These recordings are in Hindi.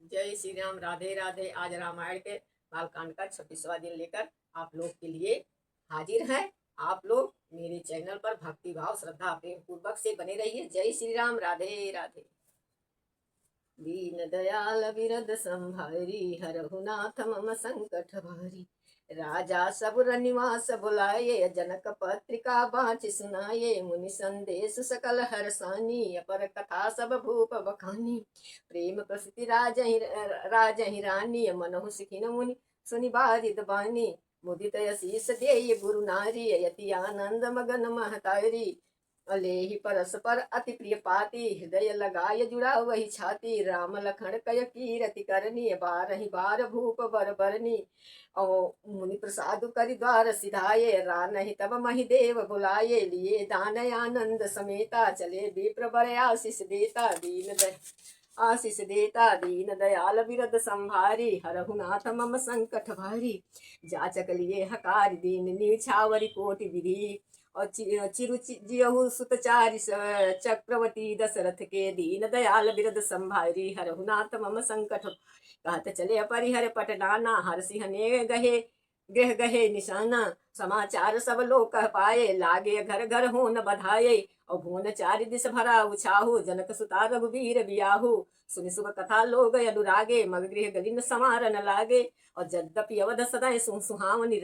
जय श्री राम। राधे राधे। आज रामायण के बालकांड का 26वां दिन लेकर आप लोग के लिए हाजिर है। आप लोग मेरे चैनल पर भक्ति भाव श्रद्धा प्रेम पूर्वक से बने रहिए। जय श्री राम। राधे राधे। दीन दयाल विरद संभारी, हरहु नाथ मम संकट भारी। राजा सबुर निवास बुलाये, जनक पत्रिका बाँच सुनाये। मुनि संदेश सकल हरसानी, अपर कथा सब भूप बखानी। प्रेम प्रसिद्धि राजहि रानी, मनहु सिखिन मुनि सुनि बारिद बानी। मुदित असीस देय गुरु नारी, यति आनंद मगन महतारी। अलेहि परस्पर अति प्रिय पाती, हृदय लगाय जुड़ा वही छाती। राम लखन कय कीरति करनी, बारहि बार भूप बर बरनी। मुनि प्रसाद करि द्वार सिधाये, रानहि तब महि देव बुलाये। लिए दान आनंद समेता, चले विप्र बर आशीष देता। आशीष देता दीन दयाल बिरद संभारी, हरहु नाथ मम संकट भारी। जाचक लिए हकार दीन न्यौछावरि कोटि विधि। और चिरु जियहु सुतचारि चक्रवर्ती दशरथ के। दीन दयाल बिरद संभारी, हरहु नाथ मम संकट। कहत चले परिहर पटनाना, हर सिंहने गहे गृह गहे निशाना। समाचार सब लोग कह पाए, लागे घर घर होन बधाये। और भुवन चारि दिस भरा उछाहु, जनक सुता रघुबीर बियाहु। सुनि सुख कथा लोग अनुरागे, मग गृह गलिन समारन लागे। और यद्यपि अवध सदय सुहावनी,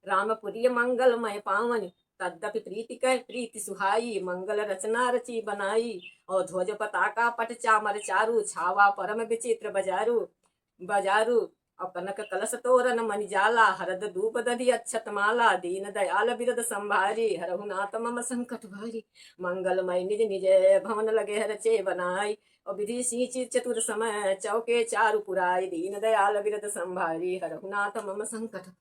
रामपुरी मंगलमय पावनी। तद्यपि प्रीति कह प्रीति सुहाई, मंगल रचना रची बनाई। और ध्वज पताका पट चामर चारु, छावा परम विचित्र बजारू। और कनक कलश तोरण मणि जाला, हरद धूप दधि अक्षत माला। दीन दयाल बिरद संभारी, हरहु नाथ मम संकट भारी। मंगलमय निज निज भवन लगे रचे बनाई। और विधि सींच चतुर समय, चौके चारु पुराई। दीन दयाल बिरद संभारी, हरहु नाथ मम संकट।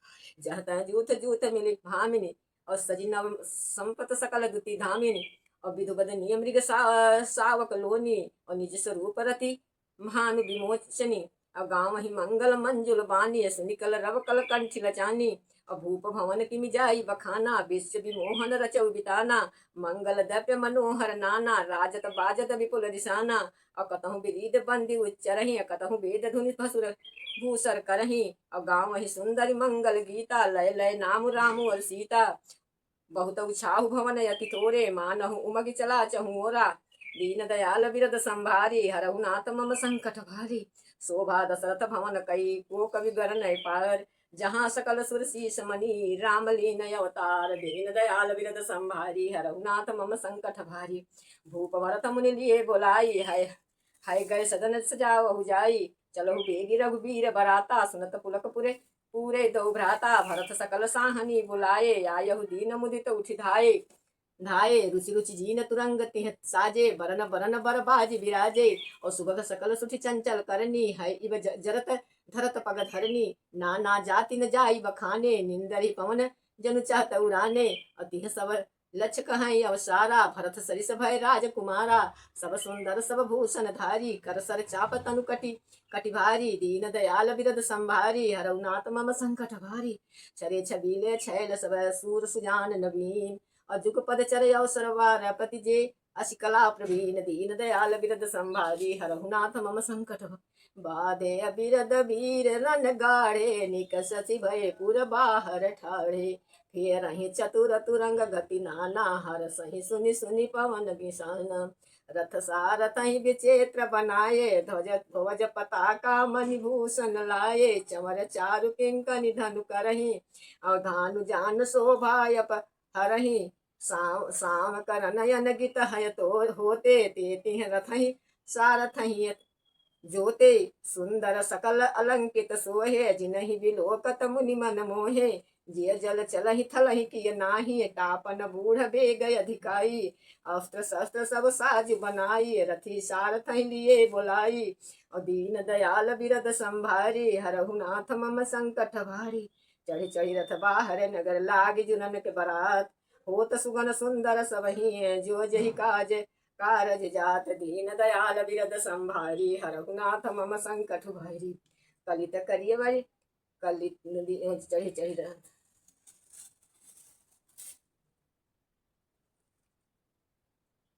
जहत जूत जूत मिली भामिनी, और सजी नव संपत सकल दुति धामिनी। और विधु बदनीय मृग सावक लोनी, और निज स्वरूप रति महानु विमोचनी। और गाँव ही मंगल मंजुल बानी, सुनिकल रव कल कंठ लचानी। और भूप भवन की मिजाई बखाना, विश्व विमोहन रचौ बिताना। मंगल द्रव्य मनोहर नाना, राजत बाजत विपुल दिशाना। और कतहु विरीद बंदी उच्चरही, कतहु वेद धुनि भसुर भूसर करही। और गाँव ही सुंदरी मंगल गीता, लय लय नाम राम और सीता। बहुत उछाहु भवन अति थोरे, मानहु उमग चला चहुओरा। दीन दयाल बिरद संभारी, हरहु नाथ मम संकट भारी। शोभा दशरथ भवन कई, को कवि गर नहीं पार। जहाँ सकल सुर शीस मणि, राम लीन अवतार। दीन दयाल बिरद संभारी, हरहु नाथ मम संकट भारी। भूप भरत मुनि लिए बोलाई, है गए सदन सजावहु जाई। चलहु बेगी रघुबीर बराता, सुनत पुलक पूरे दो भ्राता। भरत सकल साहनी बुलाए, आयहु दीन मुदित उठि धाये। रुचि रुचि जीन तुरंग तिह साजे, बरन बरन बर बाज बिराजे। और सुबह सकल सुठि चंचल करनी, है इव जरत धरत पग धरनी। नाना जाति न जाई बखाने, निंदरी पवन जनु चाहत उड़ाने। अतिह सब लक्ष कहाई अवसारा, भरत सरिस भय राजकुमारा। सब सुंदर सब भूषण धारी, कर सर चाप तनु कटि भारी। दीन दयाल बिरद संभारी, हरहु नाथ मम संकट भारी। चरे छबीले छैल सब सूर सुजान नवीन, और जुगपद चरे अवसर वार पति जे अशिकला प्रवीण। दीन दयाल बिरद संभारी, हरहु नाथ मम संकट बाधे बिरद वीर रन गाढ़े। निकसि भय पुर बाहर ठाढ़े, फिर रही चतुर तुरंग गति नाना। हर सही सुनि सुनि पवन बिसाना। रथ सारथि विचित्र बनाये, ध्वज ध्वज पताका मणिभूषण लाये। चमर चारु किंकनि धनु करही, और धानु जान शोभायप हरही। साम कर नयन गित हय तो होते, ते तिह रथहि सारथहि जोते। सुंदर सकल अलंकित सोहे, जिनहि विलोकत मुनि मन मोहे। जिय जल चलहि थलहि किय नाही, तापन बूढ़ बेग अधिकाई। अस्त्र शस्त्र सब साज बनाई, रथी सारथि लिए बोलाई। और दीन दयाल बिरद संभारी, हरहु नाथ मम संकट भारी। चढ़ि चढ़ि रथ बाहर नगर लाग, जुनन के बरात। होत सुगन सुंदर सबहि, जो जहि कारज जात। दीन दयाल बिरद संभारी, हरहु नाथ मम संकट भारी। कलित करिय बरि कलित चढ़ि चढ़ि रथ।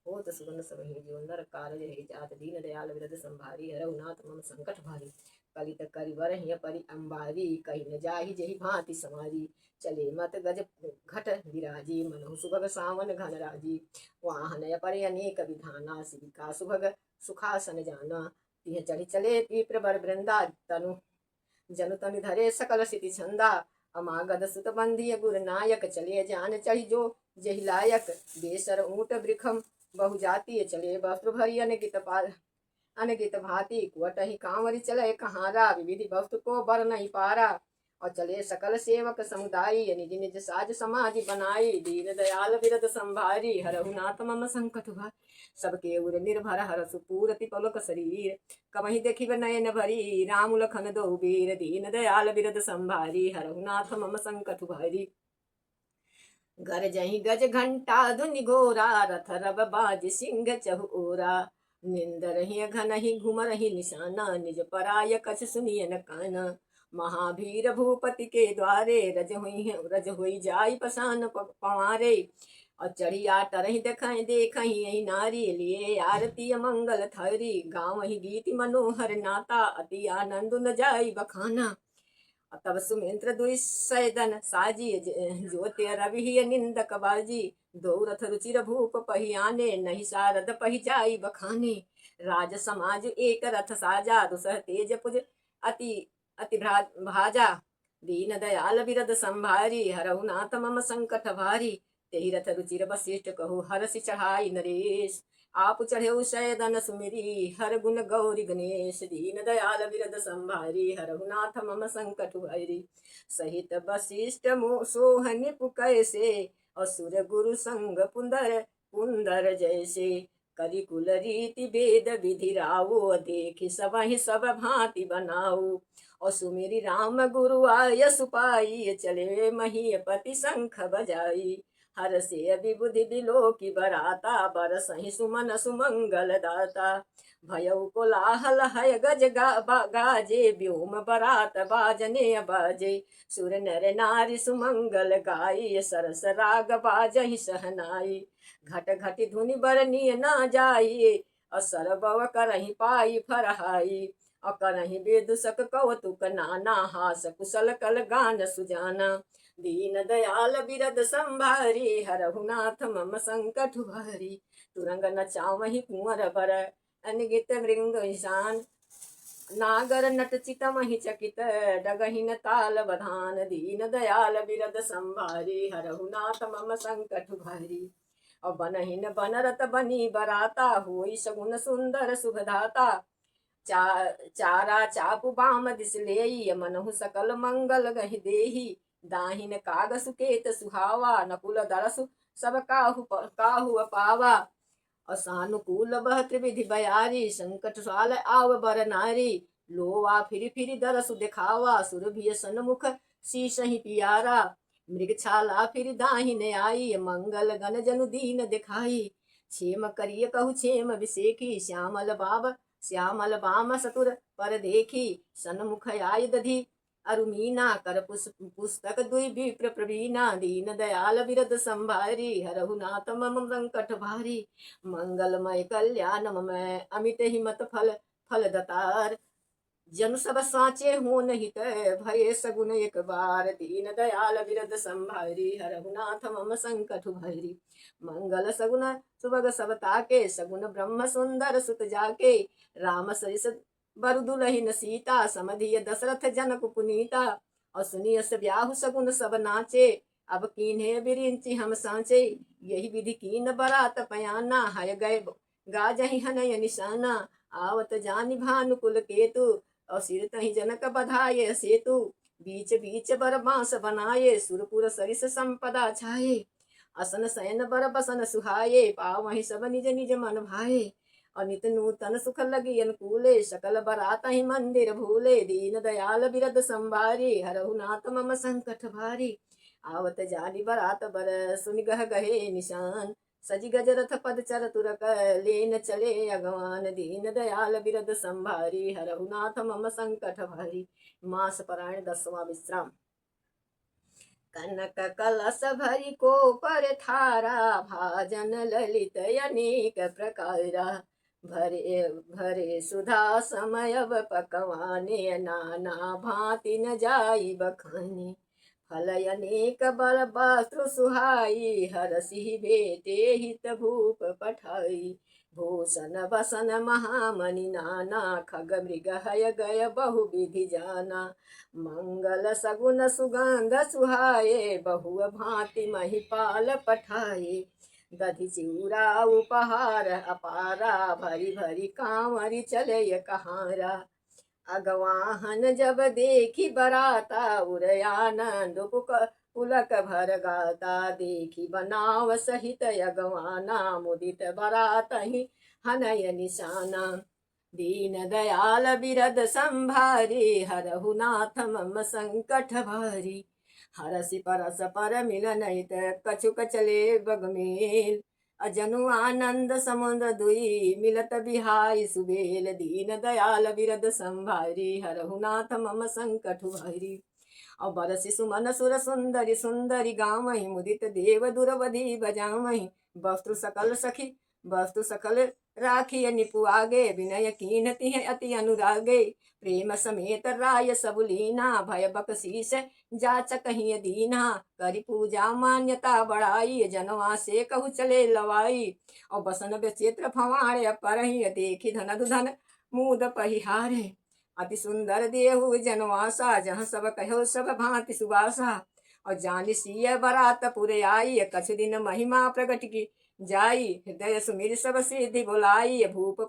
हो तो सुगंध सब ही जोंदर कारज रही जात दीन दयाल विरद संभारी हरहु नाथ मम संकट भारी कलित करिवर हिय परि अंबारी कही न जाहि जहि भांति समारी चले मत गज घट विराजी मनहु सुभग सावन घन राजी वाहन पर अनेक विधाना सिविका सुभग सुखासन जाना तिह चढ़ी चले विप्र बर वृंदा तनु जनु तनि धरे सकल सिति छंदा अमागध सुत बंदी गुर नायक चले जान चढ़ी जो जहि लायक बेसर ऊंट वृखम बहुजातीय चले वस्त्र भरी अनगित भांति कुवटहि कांवरी चले कहारा विविधि वस्तु को बर नहीं पारा और चले सकल सेवक समुदाय निज निज साज समाधि बनाई दीन दयाल बिरद संभारी हरहु नाथ मम संकट भार सबके उर निर्भर हरसु पूरति पलक शरीर कमहि देखिब नयन भरी राम लखन दो वीर दीन दयाल बिरद संभारी हरहु नाथ मम संकट भारी घर जही गज घंटा धुनि घोरा रथ रब बाज सिंह चहु ओरा निंद रही घन ही घुम रही निशाना निज पराय कछ सुनिय न काना महावीर भूपति के द्वारे रज हुई जाई पसान पवारे और चढ़िया टरही देखई यही नारी लिए आरती मंगल थरी गाँव ही गीत मनोहर नाता अति आनंद न जाई बखाना तब सुमिंत्र दुईसैदन साजी ज्योति रवि निंदक बाजी दो रथ रुचिर भूप पहियाने नहीं सारद पहिजाई बखाने राज समाज एक रथ साजा दुसह तेज पुज अति अति भाजा दीन दयाल बिरद संभारी हरहु नाथ मम संकट भारी तेहि रथ रुचिर वशिष्ठ कहु हरसि चढ़ाई नरेश आप चढ़े शयदन सुमिरी हर गुण गौरी गणेश दीन दयाल बिरद संभारी हरहु नाथ मम संकट भारी सहित वशिष्ठ सोहनि पुकैसे असुर गुरु संग पुंदर जैसे करि कुल रीति वेद विधि रावो देखि सबहि सब भांति बनाऊ और सुमिरी राम गुरु आय सुपाई चले महीपति शंख बजाई हर से विबुधि बिलो की बराता बरसहि सुमन सुमंगल दाता भयउ कोलाहल है गज गाजे व्योम बरात बाजने बाजे सुर नर नारी सुमंगल गाई सरस राग बाजहि सहनाई घट घट धुनि बरनी ना जाइए असर बव करहि पाई फरहाई अकरहि बेदुसक कौतुक नाना हास कुशल कल गान सुजाना दीन दयाल बिरद संभारी हरहु नाथ मम संकट भारी तुरंग नचावहि कुंवर बर अनगित मृंग ईशान नागर नट चितमहि चकित डगहिन ताल बधान दीन दयाल बिरद संभारी हरहु नाथ मम संकट भारी और बनहिन बनरत बनी बराता होई सगुन सुंदर शुभधाता चारा चापु बाम दिसलेई मनहु सकल मंगल गहि देही दाहिन काग सुकेत सुहावा नकुल दरसु सब काहु पावा असानुकूल बह त्रिविधि बयारी संकट साल आव बर नारी लोवा फिर दरसु दिखावा सुरभिय सन्मुख शीश ही पियारा मृग छाला फिर दाहिने आई मंगल गण जनु दीन दिखाई क्षेम करिय कहु क्षेम विसेखी श्यामल बाम सतुर पर देखी सन्मुख आय दधि अरुमीना कर पुस्तक दुई विप्र प्रवीणा दीन दयाल बिरद संभारी हरहु नाथ मम संकट भारी मंगलमय कल्याणमय अमित हिमत फल दतार जन सब साचे हो नहीं भये सगुन एक बार दीन दयाल बिरद संभारी हरहु नाथ मम संकट भारी मंगल सगुन सुभग सब ताके सगुन ब्रह्म सुंदर सुत जाके राम सरिस बरु दुलहिन सीता समधिय दशरथ जनक पुनीता असुनियस ब्याहु सगुन सब नाचे अब कीन्हे बिरिंची हम सांचे यही विधि कीन बरात पयाना हय गए गाजहि हनय निशाना आवत जानि भानुकुल केतु और सिर तहि जनक बधाये सेतु बीच बीच बर बांस बनाये सुरपुर सरिस संपदा छाये असन शयन बर बसन सुहाये पावहि सब निज निज मन भाये अनित नूतन सुख लगी अनुकूले सकल बरात ही मंदिर भूले दीन दयाल बिरद संभारी हरहु नाथ मम संकट भारी आवत जानी बरात बर सुनि गह गहे निशान सजी गज रथ पद चर तुरक लेन चले अगवान दीन दयाल बिरद संभारी हरहु नाथ मम संकट भारी मास परायण 10वां विश्राम कनक कलश भरी को पर थारा, भाजन ललित अनेक प्रकारा। भरे भरे सुधा समयब पकवाने, नाना भांति न जाई बखानी। फल अनेक बल वस्त्र सुहाई, हरसि भेटे हित भूप पठाई। भूषण बसन महामणि नाना, खग मृग हय गय बहु विधि जाना। मंगल सगुन सुगंध सुहाए, बहु भांति महिपाल पठाए। दधि चिउरा उपहार अपारा, भरी भरी कांवरी चले कहारा। अगवाहन जब देखी बराता, उर आनंद पुलक भर गाता। देखी बनाव सहित अगवाना, मुदित बरात ही हनय निशाना। दीन दयाल बिरद संभारी, हरहु नाथ मम संकट भारी। हरसि परस पर मिलन हित, कछुक चले बगमेल। अजनु आनंद समुद्र दुई, मिलत बिहाई सुबेल। दीन दयाल बिरद संभारी, हरहु नाथ मम संकट भारी। और बरसि सुमन सुर सुंदरी सुंदरी गावहीं, मुदित देव दुरवधि बजावहीं। वस्तु सकल राखिय निपु आगे, विनय कीन्हति है अति अनुरागे। प्रेम समेत राय सब लीना, भय बकसीस जाचकहि दीना। करि पूजा मान्यता बढ़ाई, जनवा से कहु चले लवाई। और बसन बेचित्र फवाड़े परहि, देखी धन धन मूद पहिहारे। अति सुंदर देहु जनवासा, जहाँ सब कहो सब भांति सुबासा। और जानि सिय बरात पुर आई, कछु दिन महिमा प्रगट की जाई। हृदय सुमिर सब सिद्धि बुलाई, भूप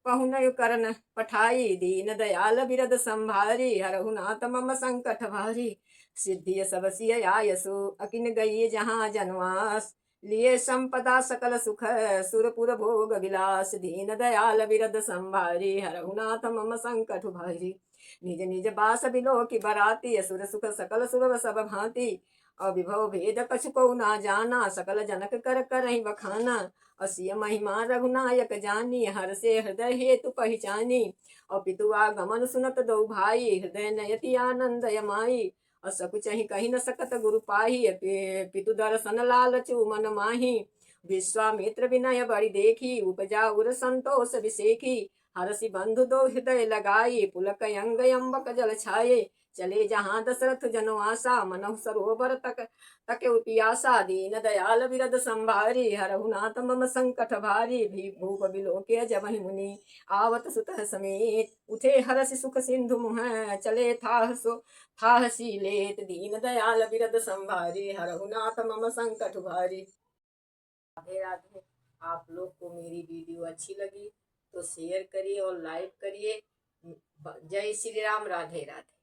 पहुनयु करन पठाई। दीन दयाल बिरद संभारी, हरहु नाथ मम संकट भारी। सिद्धि सब सिय आयसु, अकिन गई जहाँ जनवास। लिए संपदा सकल सुख, सुरपुर भोग विलास। दीन दयाल बिरद संभारी, हरहु नाथ मम संकट भारी। निज निज बास बिलो की बराती, असुर सुख सकल सुरव सब भांति। और विभव भेद कछु को ना जाना, सकल जनक कर करहि बखाना। असिय महिमा रघुनायक जानी, हर से हृदय हेतु पहचानी। और पितु आगमन सुनत दो भाई, हृदय नयति आनंद यमाई। और सकुचहि कहि न सकत गुरु पाही, पितु दर्शन लालचु मन माही। विश्वामित्र विनय बड़ी देखी, उपजा उर संतोष विसेखी। हरसि बंधु दो हृदय लगाई, पुलक अंग अम्बक जल छाये। चले जहाँ दशरथ जनवासा, मनहु सरोवर तक पियासा। दीन दयाल बिरद संभारी, हरहु नाथ मम संकट भारी। भूप बिलोके जबहि मुनि, आवत सुत समेत। उठे हरसि सुख सिंधु मुह, चले थाह सीलेत। दीन दयाल बिरद संभारी, हरहु नाथ मम संकट भारी। राधे राधे। आप लोग को मेरी वीडियो अच्छी लगी तो शेयर करिए और लाइक करिए। जय श्री राम। राधे राधे।